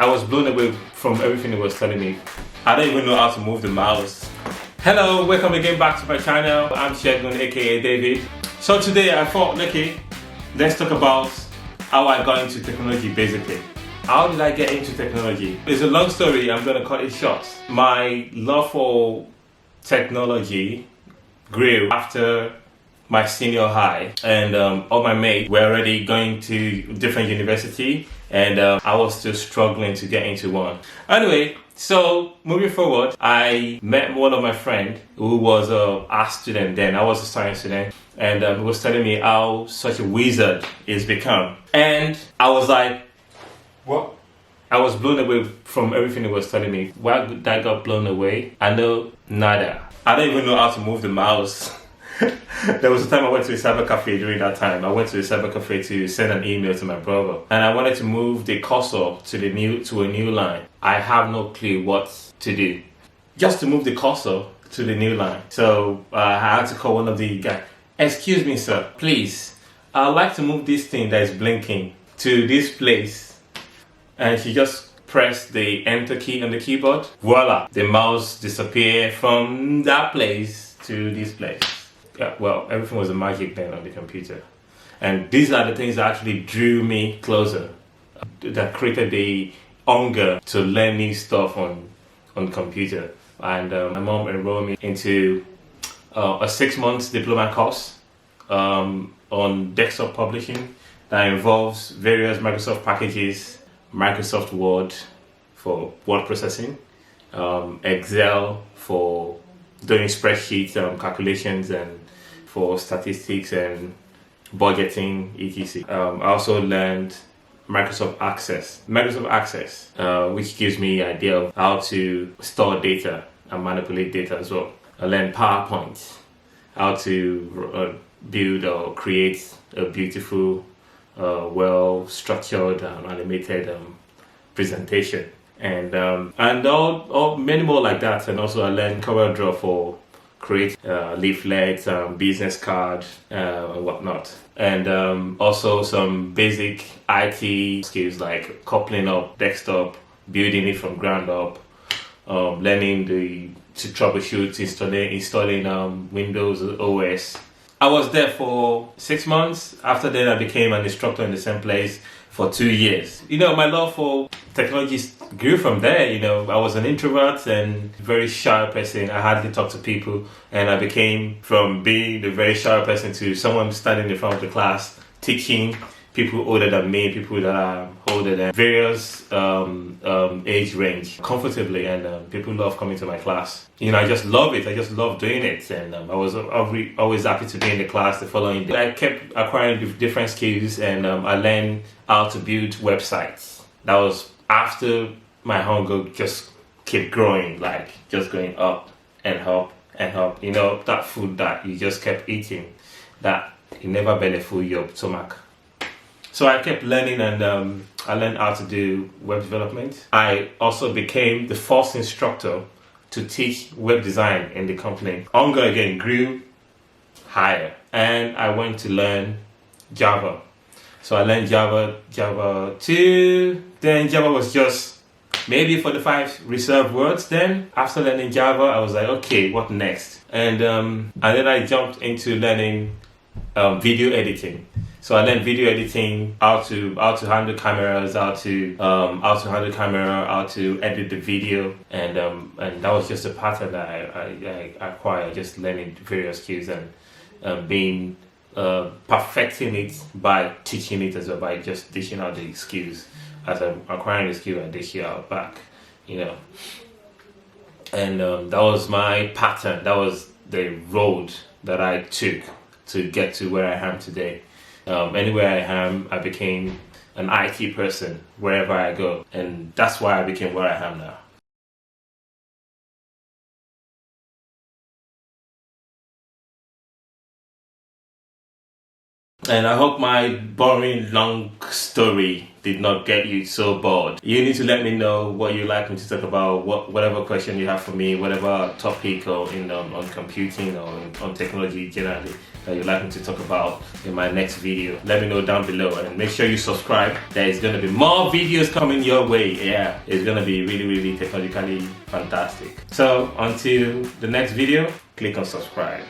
I was blown away from everything it was telling me. I don't even know how to move the mouse. Hello, welcome again back to my channel. I'm Shegun, aka David. So today I thought, okay, let's talk about how I got into technology basically. How did I get into technology? It's a long story, I'm gonna cut it short. My love for technology grew after my senior high, and all my mates were already going to different university, and I was still struggling to get into one. Anyway, so moving forward, I met one of my friends who was a art student then. I was a science student, and he was telling me how such a wizard he's become, and I was like, what? I was blown away from everything he was telling me. Why I got blown away? I know nada. I don't even know how to move the mouse. There was a time I went to a cyber cafe during that time. I went to a cyber cafe to send an email to my brother, and I wanted to move the cursor to a new line. I have no clue what to do. Just to move the cursor to the new line. So I had to call one of the guys. Excuse me, sir, please. I'd like to move this thing that is blinking to this place. And she just pressed the enter key on the keyboard. Voila! The mouse disappeared from that place to this place. Yeah, well, everything was a magic then on the computer. And these are the things that actually drew me closer, that created the hunger to learn new stuff on computer. And my mom enrolled me into a 6-month diploma course on desktop publishing that involves various Microsoft packages, Microsoft Word for word processing, Excel for doing spreadsheets, calculations, and for statistics and budgeting, etc. I also learned Microsoft Access, which gives me an idea of how to store data and manipulate data as well. I learned PowerPoint, how to build or create a beautiful, well-structured, animated presentation. And all many more like that. And also I learned CorelDRAW for create leaflets, business card, and whatnot. And also some basic IT skills like coupling up desktop, building it from ground up, learning to troubleshoot, installing Windows OS. I was there for 6 months. After that, I became an instructor in the same place for 2 years. You know, my love for technology grew from there. You know, I was an introvert and very shy person. I hardly talked to people, and I became from being a very shy person to someone standing in front of the class teaching people older than me, people that are older than various age range comfortably, and people love coming to my class. You know, I just love it. I just love doing it, and I was always happy to be in the class the following day. I kept acquiring different skills, and I learned how to build websites. That was after my hunger just kept growing, like just going up and up and up. You know, that food that you just kept eating, that you never belly full your stomach. So I kept learning, and I learned how to do web development. I also became the first instructor to teach web design in the company. Hunger again grew higher, and I went to learn Java. So I learned Java 2, then Java was just maybe 45 reserved words. Then after learning Java, I was like, okay, what next? And then I jumped into learning video editing. So I learned video editing, how to handle cameras, how to edit the video, and that was just a pattern that I acquired, just learning various skills and being perfecting it by teaching it as well, by just dishing out the skills. As I'm acquiring the skill, I dish it out back, you know. And that was my pattern. That was the road that I took to get to where I am today. Anywhere I am, I became an IT person wherever I go, and that's why I became where I am now. And I hope my boring long story did not get you so bored. You need to let me know what you like me to talk about, whatever question you have for me, whatever topic or on computing or on technology generally that you'd like me to talk about in my next video. Let me know down below, and make sure you subscribe. There is going to be more videos coming your way. Yeah, it's going to be really technologically fantastic. So until the next video, click on subscribe.